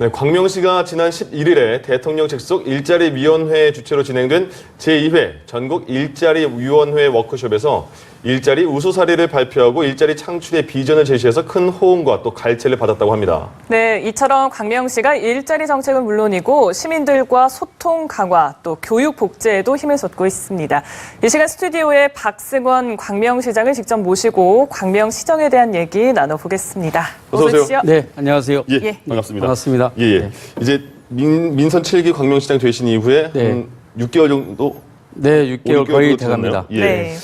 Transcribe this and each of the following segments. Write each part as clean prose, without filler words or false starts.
네, 광명시가 지난 11일에 대통령 직속 일자리위원회 주최로 진행된 제2회 전국 일자리위원회 워크숍에서 일자리 우수 사례를 발표하고 일자리 창출의 비전을 제시해서 큰 호응과 또 갈채를 받았다고 합니다. 네, 이처럼 광명시가 일자리 정책은 물론이고 시민들과 소통 강화 또 교육 복제에도 힘을 쏟고 있습니다. 이 시간 스튜디오에 박승원 광명시장을 직접 모시고 광명시정에 대한 얘기 나눠보겠습니다. 어서 오세요. 네, 안녕하세요. 예, 반갑습니다. 반갑습니다. 예. 네. 이제 민선 7기 광명시장 되신 이후에 네. 6개월 정도? 네, 6개월 거의 돼갑니다. 예. 네.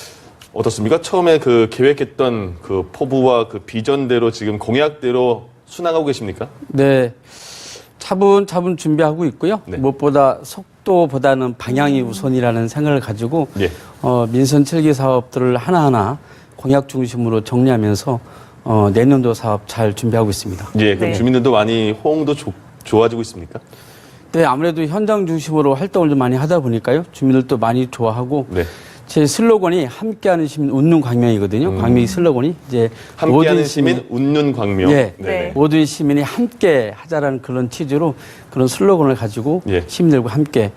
어떻습니까? 처음에 그 계획했던 그 포부와 그 비전대로 지금 공약대로 순항하고 계십니까? 네, 차분차분 준비하고 있고요. 네. 무엇보다 속도보다는 방향이 우선이라는 생각을 가지고 예. 민선 7기 사업들을 하나하나 공약 중심으로 정리하면서 내년도 사업 잘 준비하고 있습니다. 예, 그럼 네. 주민들도 많이 호응도 좋아지고 있습니까? 네, 아무래도 현장 중심으로 활동을 좀 많이 하다 보니까요. 주민들도 많이 좋아하고 네. 제 슬로건이 함께하는 시민 웃는 광명이거든요. 광명이 슬로건이 이제 함께하는 시민 웃는 광명. 예. 네네. 모든 시민이 함께 하자라는 그런 취지로 그런 슬로건을 가지고 예. 시민들과 함께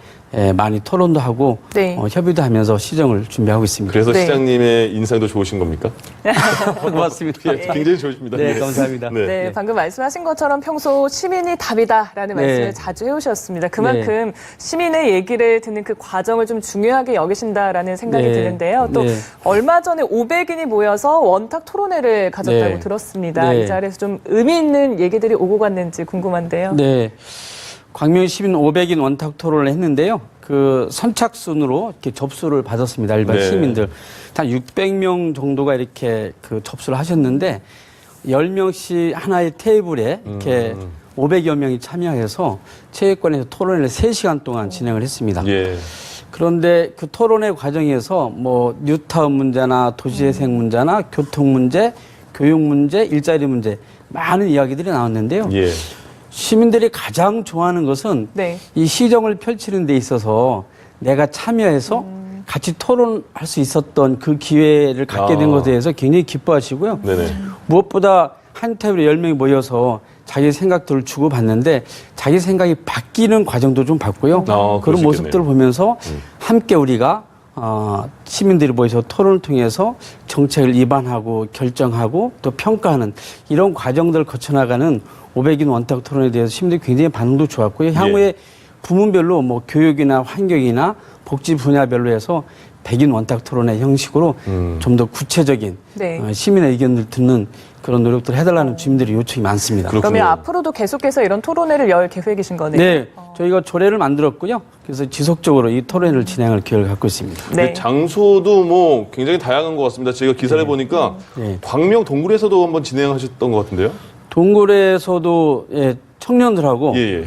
많이 토론도 하고 네. 협의도 하면서 시정을 준비하고 있습니다. 그래서 네. 시장님의 인상도 좋으신 겁니까? 고맙습니다. 굉장히 좋으십니다. 네, 감사합니다. 네, 방금 말씀하신 것처럼 평소 시민이 답이다라는 네. 말씀을 자주 해오셨습니다. 그만큼 시민의 얘기를 듣는 그 과정을 좀 중요하게 여기신다라는 생각이 네. 드는데요. 또 네. 얼마 전에 500인이 모여서 원탁 토론회를 가졌다고 네. 들었습니다. 네. 이 자리에서 좀 의미 있는 얘기들이 오고 갔는지 궁금한데요. 네. 광명 시민 500인 원탁 토론을 했는데요. 그 선착순으로 이렇게 접수를 받았습니다. 일반 네. 시민들. 한 600명 정도가 이렇게 그 접수를 하셨는데 10명씩 하나의 테이블에 이렇게 500여 명이 참여해서 체육관에서 토론회를 3시간 동안 진행을 했습니다. 예. 그런데 그 토론회 과정에서 뭐 뉴타운 문제나 도시재생 문제나 교통 문제, 교육 문제, 일자리 문제 많은 이야기들이 나왔는데요. 예. 시민들이 가장 좋아하는 것은 네. 이 시정을 펼치는 데 있어서 내가 참여해서 같이 토론할 수 있었던 그 기회를 갖게 된 것에 대해서 굉장히 기뻐하시고요. 네네. 무엇보다 한 테이블에 10명이 모여서 자기 생각들을 주고받는데 자기 생각이 바뀌는 과정도 좀 봤고요. 그럴 그런 수 모습들을 있겠네요. 보면서 함께 우리가 시민들이 모여서 토론을 통해서 정책을 입안하고 결정하고 또 평가하는 이런 과정들을 거쳐나가는 500인 원탁 토론에 대해서 시민들이 굉장히 반응도 좋았고요. 향후에 부문별로 뭐 교육이나 환경이나 복지 분야별로 해서 100인 원탁 토론의 형식으로 좀 더 구체적인 네. 시민의 의견을 듣는 그런 노력들을 해달라는 주민들의 요청이 많습니다. 그렇군요. 그러면 앞으로도 계속해서 이런 토론회를 열 계획이신 거네요. 네, 저희가 조례를 만들었고요. 그래서 지속적으로 이 토론회를 진행할 계획을 갖고 있습니다. 네. 장소도 뭐 굉장히 다양한 것 같습니다. 제가 기사를 보니까 네. 광명 동굴에서도 한번 진행하셨던 것 같은데요? 동굴에서도 청년들하고 예, 예.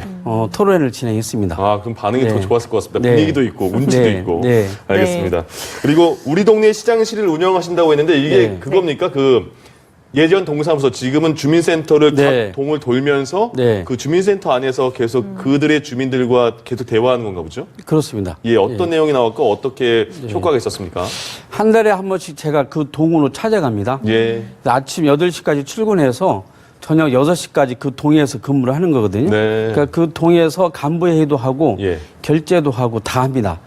토론회를 진행했습니다. 아, 그럼 반응이 네. 더 좋았을 것 같습니다. 네. 분위기도 있고, 운치도 네. 있고. 네. 알겠습니다. 그리고 우리 동네 시장실을 운영하신다고 했는데 이게 네. 그겁니까? 그 예전 동사무소, 지금은 주민센터를 네. 각 동을 돌면서 네. 그 주민센터 안에서 계속 그들의 주민들과 계속 대화하는 건가 보죠? 그렇습니다. 예, 어떤 내용이 나왔고 어떻게 효과가 있었습니까? 한 달에 한 번씩 제가 그 동으로 찾아갑니다. 예. 아침 8시까지 출근해서 저녁 6시까지 그 동에서 근무를 하는 거거든요. 네. 그러니까 그 동에서 간부회의도 하고 예. 결제도 하고 다 합니다.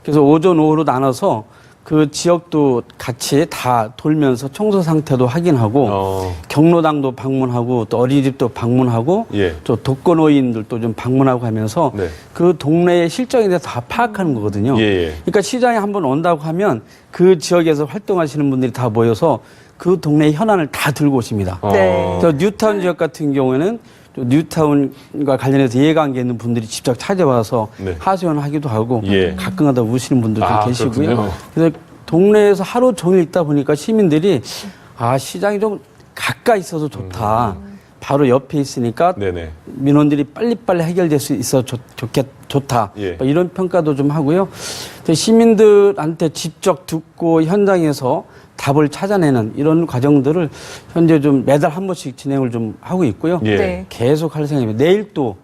그래서 오전, 오후로 나눠서 그 지역도 같이 다 돌면서 청소 상태도 확인하고 경로당도 방문하고 또 어린이집도 방문하고 예. 또 독거노인들도 좀 방문하고 하면서 네. 그 동네의 실정에 대해서 다 파악하는 거거든요. 예, 예. 그러니까 시장에 한번 온다고 하면 그 지역에서 활동하시는 분들이 다 모여서 그 동네의 현안을 다 들고 오십니다. 네. 저 뉴타운 지역 같은 경우에는 또 뉴타운과 관련해서 이해관계 있는 분들이 직접 찾아와서 네. 하소연하기도 하고 예. 가끔가다 우시는 분들도 계시고요. 그렇군요. 그래서 동네에서 하루 종일 있다 보니까 시민들이 시장이 좀 가까이 있어서 좋다. 바로 옆에 있으니까 네네. 민원들이 빨리빨리 해결될 수 있어 좋다. 예. 뭐 이런 평가도 좀 하고요. 시민들한테 직접 듣고 현장에서 답을 찾아내는 이런 과정들을 현재 좀 매달 한 번씩 진행을 좀 하고 있고요. 예. 네. 계속 할 생각입니다. 내일 또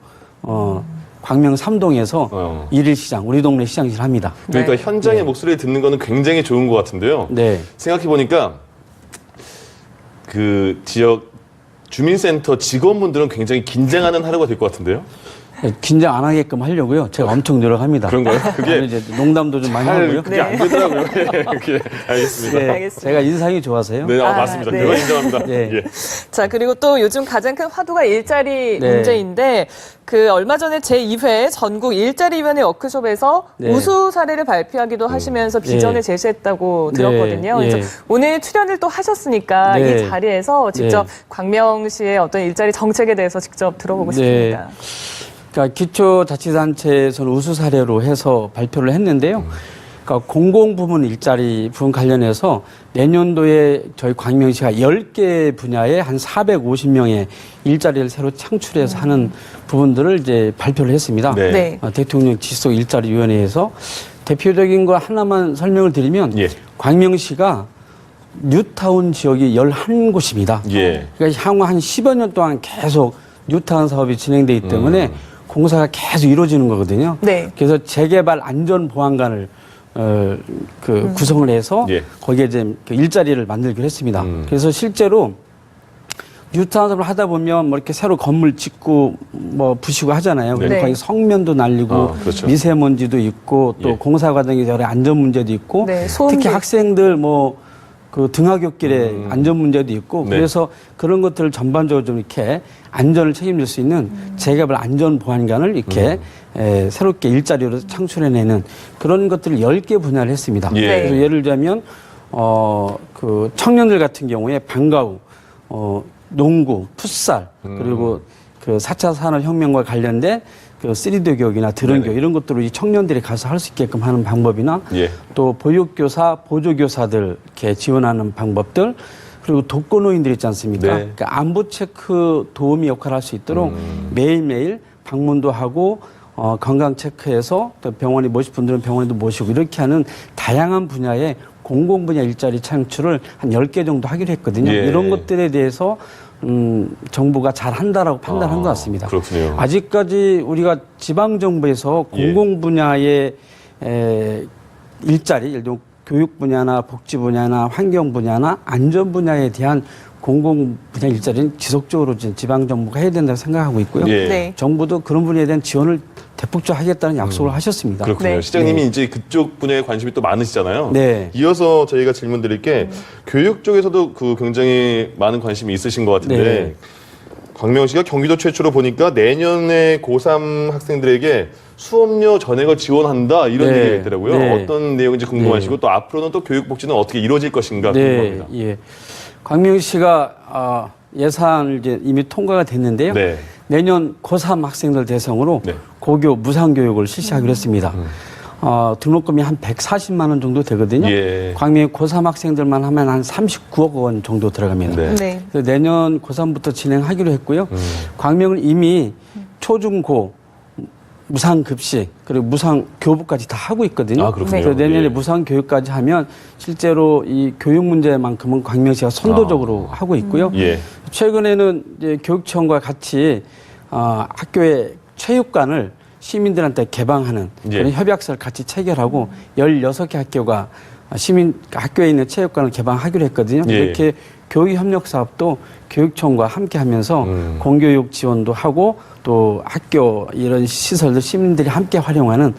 광명 3동에서 일일 시장, 우리 동네 시장실 합니다. 그러니까 네. 현장의 목소리를 듣는 거는 굉장히 좋은 것 같은데요. 네. 생각해 보니까 그 지역 주민센터 직원분들은 굉장히 긴장하는 하루가 될 것 같은데요. 긴장 안 하게끔 하려고요. 제가 엄청 노력합니다. 그런가요? 그게 아니, 이제 농담도 좀 많이 하고요. 그게 안 되더라고요. 그게 알겠습니다. 네, 알겠습니다. 제가 인상이 좋아서요. 네, 아, 맞습니다. 네. 그건 인정합니다. 네. 예. 자, 그리고 또 요즘 가장 큰 화두가 일자리 네. 문제인데 그 얼마 전에 제2회 전국 일자리위원회 워크숍에서 네. 우수 사례를 발표하기도 하시면서 비전을 네. 제시했다고 네. 들었거든요. 예. 그래서 오늘 출연을 또 하셨으니까 네. 이 자리에서 직접 네. 광명시의 어떤 일자리 정책에 대해서 직접 들어보고 네. 싶습니다. 그러니까 기초자치단체에서는 우수 사례로 해서 발표를 했는데요. 그러니까 공공부문 일자리 부분 관련해서 내년도에 저희 광명시가 10개 분야에 한 450명의 일자리를 새로 창출해서 하는 부분들을 이제 발표를 했습니다. 네. 네. 대통령 지속 일자리위원회에서 대표적인 거 하나만 설명을 드리면 예. 광명시가 뉴타운 지역이 11곳입니다. 예. 그러니까 향후 한 10여 년 동안 계속 뉴타운 사업이 진행되기 때문에 공사가 계속 이루어지는 거거든요. 네. 그래서 재개발 안전보안관을 구성을 해서 예. 거기에 이제 그 일자리를 만들기로 했습니다. 그래서 실제로 뉴타운 사업을 하다 보면 뭐 이렇게 새로 건물 짓고 뭐 부시고 하잖아요. 그러니까 네. 거기 성면도 날리고 그렇죠. 미세먼지도 있고 또 예. 공사 과정에서 여러 안전 문제도 있고 네, 소음도 특히 있고. 학생들 뭐 그 등하굣길에 안전 문제도 있고 네. 그래서 그런 것들을 전반적으로 좀 이렇게 안전을 책임질 수 있는 재개발 안전보안관을 이렇게 새롭게 일자리로 창출해내는 그런 것들을 10개 분야를 했습니다. 예. 네. 그래서 예를 들자면 그 청년들 같은 경우에 방과후, 농구, 풋살 그리고 그 4차 산업혁명과 관련된 그 3D 교육이나 드론 교육 이런 것들을 이 청년들이 가서 할 수 있게끔 하는 방법이나 예. 또 보육교사, 보조교사들 이렇게 지원하는 방법들 그리고 독거노인들 있지 않습니까? 네. 그러니까 안부 체크 도우미 역할을 할 수 있도록 매일매일 방문도 하고 건강 체크해서 또 병원에 모실 분들은 병원에도 모시고 이렇게 하는 다양한 분야의 공공 분야 일자리 창출을 한 10개 정도 하기로 했거든요. 예. 이런 것들에 대해서 정부가 잘 한다라고 판단한 것 같습니다. 그렇군요. 아직까지 우리가 지방 정부에서 공공 분야의 일자리, 예를 들면 교육 분야나 복지 분야나 환경 분야나 안전 분야에 대한 공공 분야 일자리는 지속적으로 지방 정부가 해야 된다고 생각하고 있고요. 예. 네. 정부도 그런 분야에 대한 지원을 대폭적으로 하겠다는 약속을 하셨습니다. 그렇군요. 네. 시장님이 이제 그쪽 분야에 관심이 또 많으시잖아요. 네. 이어서 저희가 질문 드릴 게 교육 쪽에서도 그 굉장히 많은 관심이 있으신 것 같은데 네. 광명시가 경기도 최초로 보니까 내년에 고3 학생들에게 수업료 전액을 지원한다 이런 네. 얘기가 있더라고요. 네. 어떤 내용인지 궁금하시고 또 앞으로는 또 교육복지는 어떻게 이루어질 것인가 궁금합니다. 예. 광명시가 예산을 이제 이미 통과가 됐는데요. 네. 내년 고3 학생들 대상으로 네. 고교 무상교육을 실시하기로 했습니다. 등록금이 한 140만 원 정도 되거든요. 예. 광명의 고3 학생들만 하면 한 39억 원 정도 들어갑니다. 네. 네. 그래서 내년 고3부터 진행하기로 했고요. 광명은 이미 초중고 무상급식 그리고 무상교부까지 다 하고 있거든요. 아, 그렇군요. 그래서 내년에 예. 무상교육까지 하면 실제로 이 교육 문제만큼은 광명시가 선도적으로 하고 있고요. 예. 최근에는 이제 교육청과 같이 학교의 체육관을 시민들한테 개방하는 그런 예. 협약서를 같이 체결하고 16개 학교가 학교에 있는 체육관을 개방하기로 했거든요. 예. 이렇게 교육협력 사업도 교육청과 함께 하면서 공교육 지원도 하고 또 학교 이런 시설들 시민들이 함께 활용하는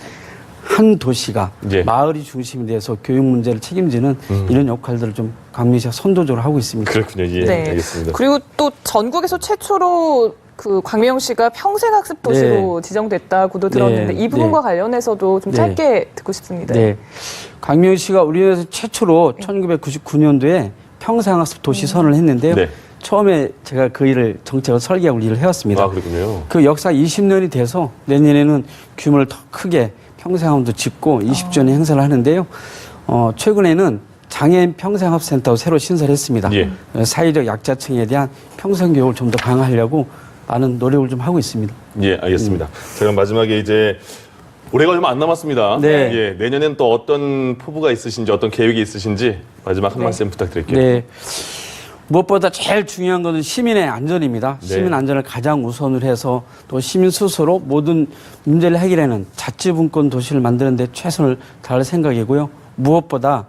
한 도시가 예. 마을이 중심이 돼서 교육 문제를 책임지는 이런 역할들을 좀 광명시가 선도적으로 하고 있습니다. 그렇군요. 예. 네. 알겠습니다. 그리고 또 전국에서 최초로 그 광명시가 평생학습 도시로 지정됐다고도 들었는데 네. 이 부분과 네. 관련해서도 좀 네. 짧게 듣고 싶습니다. 네. 광명시가 우리나라에서 최초로 1999년도에 평생학습 도시 선언을 했는데요. 네. 처음에 제가 그 일을 정책을 설계하고 일을 해왔습니다. 아, 그렇군요. 그 역사 20년이 돼서 내년에는 규모를 더 크게 평생학습도 짓고 20주년 행사를 하는데요. 최근에는 장애인 평생학습센터を새로 신설했습니다. 예. 사회적 약자층에 대한 평생교육을 좀 더 강화하려고 많은 노력을 좀 하고 있습니다. 예, 알겠습니다. 자, 그럼 마지막에 이제 올해가 얼마 안 남았습니다. 네. 예, 내년엔 또 어떤 포부가 있으신지 어떤 계획이 있으신지 마지막 한 네. 말씀 부탁드릴게요. 네. 무엇보다 제일 중요한 것은 시민의 안전입니다. 네. 시민 안전을 가장 우선으로 해서 또 시민 스스로 모든 문제를 해결하는 자치분권 도시를 만드는 데 최선을 다할 생각이고요. 무엇보다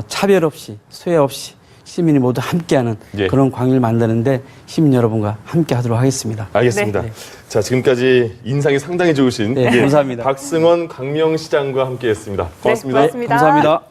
차별 없이 수혜 없이 시민이 모두 함께하는 예. 그런 광역을 만드는데 시민 여러분과 함께하도록 하겠습니다. 알겠습니다. 네. 자, 지금까지 인상이 상당히 좋으신 네, 감사합니다. 박승원 광명시장과 함께했습니다. 고맙습니다. 네, 고맙습니다. 감사합니다.